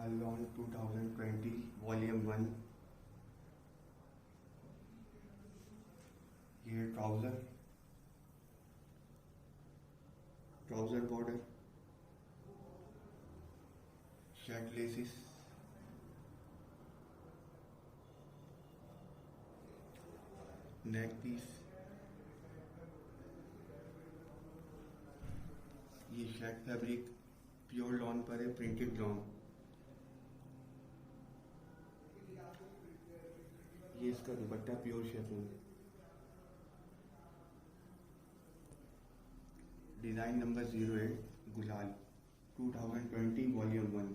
Lawn 2020 volume 1। ये trouser border, shirt laces, neck piece. ये shirt fabric pure lawn पर है, प्रिंटेड लॉन। ये इसका dupatta pure chiffon. Design number 08 Gulaal 2020 volume 1।